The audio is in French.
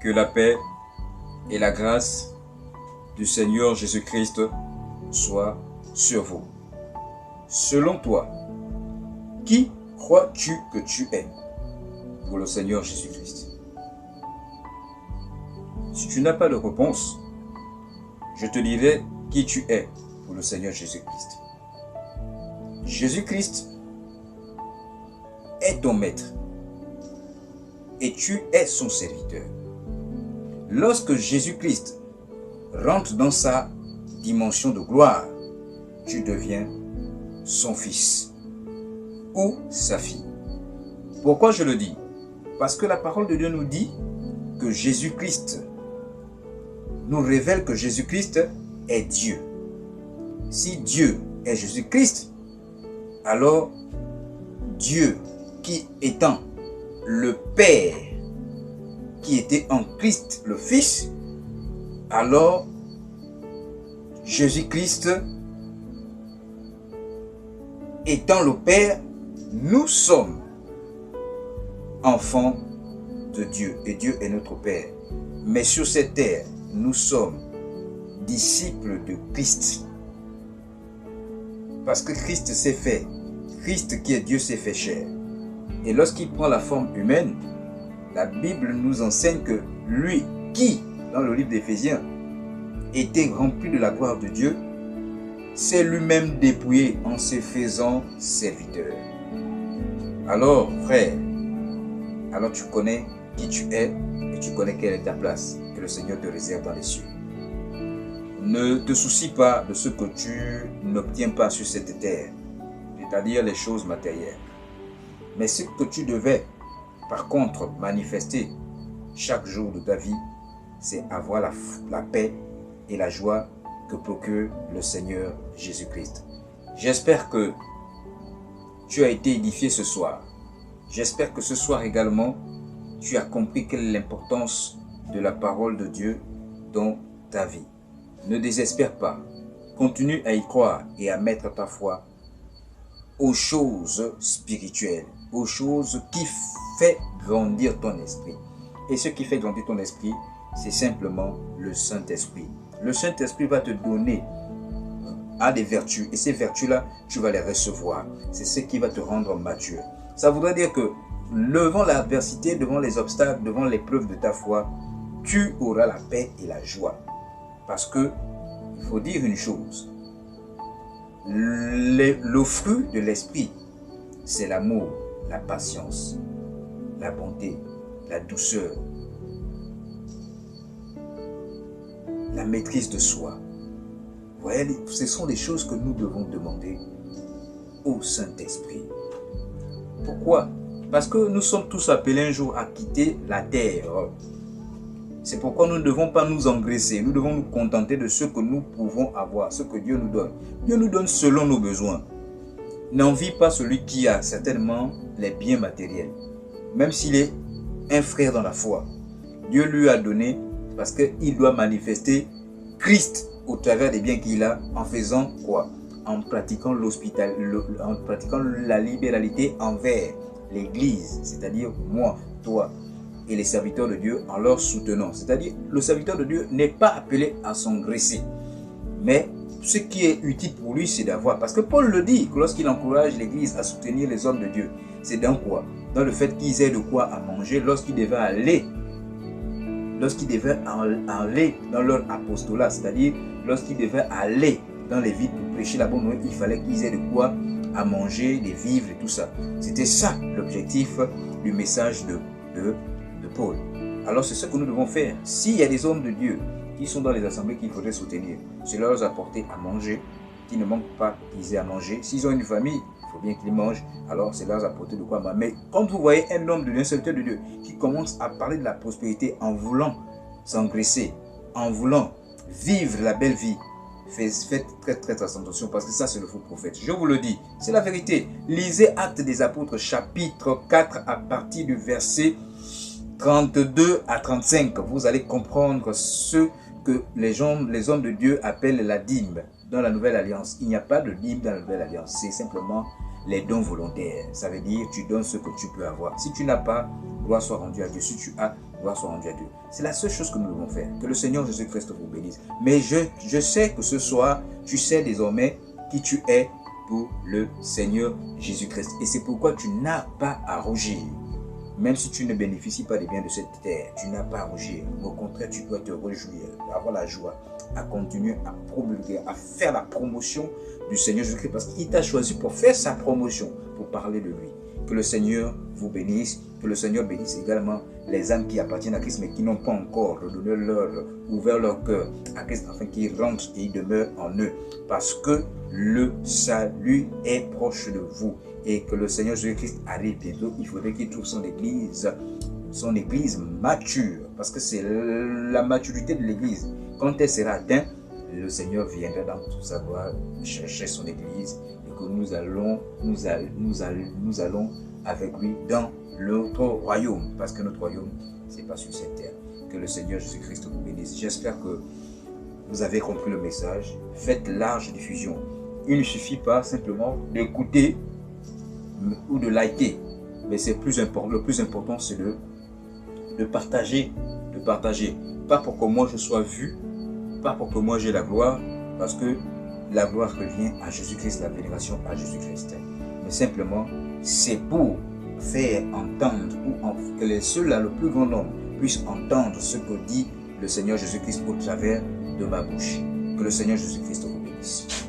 Que la paix et la grâce du Seigneur Jésus-Christ soient sur vous. Selon toi, qui crois-tu que tu es pour le Seigneur Jésus-Christ? Si tu n'as pas de réponse, je te dirai qui tu es pour le Seigneur Jésus-Christ. Jésus-Christ est ton maître et tu es son serviteur. Lorsque Jésus-Christ rentre dans sa dimension de gloire, tu deviens son fils ou sa fille. Pourquoi je le dis? Parce que la parole de Dieu nous dit que Jésus-Christ nous révèle que Jésus-Christ est Dieu. Si Dieu est Jésus-Christ, alors Dieu qui étant le Père, qui était en Christ le Fils, alors Jésus-Christ étant le Père, nous sommes enfants de Dieu et Dieu est notre Père. Mais sur cette terre, nous sommes disciples de Christ. Parce que Christ s'est fait, Christ qui est Dieu s'est fait chair. Et lorsqu'il prend la forme humaine, la Bible nous enseigne que lui qui, dans le livre d'Éphésiens, était rempli de la gloire de Dieu, s'est lui-même dépouillé en se faisant serviteur. Alors, frère, alors tu connais qui tu es et tu connais quelle est ta place que le Seigneur te réserve dans les cieux. Ne te soucie pas de ce que tu n'obtiens pas sur cette terre, c'est-à-dire les choses matérielles. Mais ce que tu devais, par contre, manifester chaque jour de ta vie, c'est avoir la paix et la joie que procure le Seigneur Jésus-Christ. J'espère que tu as été édifié ce soir. J'espère que ce soir également, tu as compris quelle est l'importance de la parole de Dieu dans ta vie. Ne désespère pas. Continue à y croire et à mettre ta foi aux choses spirituelles, aux choses qui font grandir ton esprit. Et ce qui fait grandir ton esprit, c'est simplement le Saint-Esprit. Le Saint-Esprit va te donner des vertus et ces vertus-là, tu vas les recevoir. C'est ce qui va te rendre mature. Ça voudrait dire que devant l'adversité, devant les obstacles, devant l'épreuve de ta foi, tu auras la paix et la joie. Parce que, il faut dire une chose, le fruit de l'esprit, c'est l'amour, la patience, la bonté, la douceur, la maîtrise de soi. Vous voyez, ce sont des choses que nous devons demander au Saint-Esprit. Pourquoi? Parce que nous sommes tous appelés un jour à quitter la terre. C'est pourquoi nous ne devons pas nous engraisser. Nous devons nous contenter de ce que nous pouvons avoir, ce que Dieu nous donne. Dieu nous donne selon nos besoins. N'envie pas celui qui a certainement les biens matériels. Même s'il est un frère dans la foi. Dieu lui a donné parce qu'il doit manifester Christ au travers des biens qu'il a en faisant quoi? En pratiquant en pratiquant la libéralité envers l'Église, c'est-à-dire moi, toi et les serviteurs de Dieu en leur soutenant. C'est-à-dire le serviteur de Dieu n'est pas appelé à s'engraisser, mais ce qui est utile pour lui, c'est d'avoir. Parce que Paul le dit, que lorsqu'il encourage l'Église à soutenir les hommes de Dieu, c'est dans quoi? Dans le fait qu'ils aient de quoi à manger lorsqu'ils devaient aller dans leur apostolat, c'est-à-dire lorsqu'ils devaient aller dans les villes pour prêcher la bonne nouvelle, il fallait qu'ils aient de quoi à manger, des vivres et tout ça. C'était ça l'objectif du message de Paul. Alors c'est ce que nous devons faire. S'il y a des hommes de Dieu qui sont dans les assemblées qu'il faudrait soutenir, c'est leur apporter à manger, qu'ils ne manquent pas qu'ils aient à manger. S'ils ont une famille, il faut bien qu'ils mangent, alors c'est leur apporter de quoi manger. Mais quand vous voyez un homme de Dieu, un serviteur de Dieu, qui commence à parler de la prospérité en voulant s'engraisser, en voulant vivre la belle vie, faites très attention parce que ça c'est le faux prophète. Je vous le dis, c'est la vérité. Lisez Actes des Apôtres chapitre 4 à partir du verset 32 à 35. Vous allez comprendre ce que les hommes de Dieu appellent la dîme dans la Nouvelle Alliance. Il n'y a pas de dîme dans la Nouvelle Alliance. C'est simplement les dons volontaires. Ça veut dire tu donnes ce que tu peux avoir. Si tu n'as pas, gloire soit rendue à Dieu. Si tu as, gloire soit rendue à Dieu. C'est la seule chose que nous devons faire. Que le Seigneur Jésus-Christ vous bénisse. Mais je sais que ce soir, tu sais désormais qui tu es pour le Seigneur Jésus-Christ. Et c'est pourquoi tu n'as pas à rougir. Même si tu ne bénéficies pas des biens de cette terre, tu n'as pas à rougir. Au contraire, tu dois te réjouir, avoir la joie, à continuer à promulguer, à faire la promotion du Seigneur Jésus-Christ parce qu'il t'a choisi pour faire sa promotion, pour parler de lui. Que le Seigneur vous bénisse, que le Seigneur bénisse également les âmes qui appartiennent à Christ mais qui n'ont pas encore ouvert leur cœur à Christ afin qu'ils rentrent et ils demeurent en eux. Parce que le salut est proche de vous et que le Seigneur Jésus-Christ arrive bientôt. Il faudrait qu'il trouve son église mature parce que c'est la maturité de l'église. Quand elle sera atteinte, le Seigneur viendra dans toute sa gloire chercher son église et que nous allons avec lui dans notre royaume, parce que notre royaume, c'est pas sur cette terre. Que le Seigneur Jésus-Christ vous bénisse. J'espère que vous avez compris le message. Faites large diffusion. Il ne suffit pas simplement d'écouter ou de liker, mais c'est plus important. Le plus important, c'est de partager, pas pour que moi je sois vu, pas pour que moi j'ai la gloire, parce que la gloire revient à Jésus-Christ, la vénération à Jésus-Christ. Mais simplement, c'est pour faire entendre, ou que ceux-là, le plus grand nombre, puissent entendre ce que dit le Seigneur Jésus-Christ au travers de ma bouche. Que le Seigneur Jésus-Christ vous bénisse.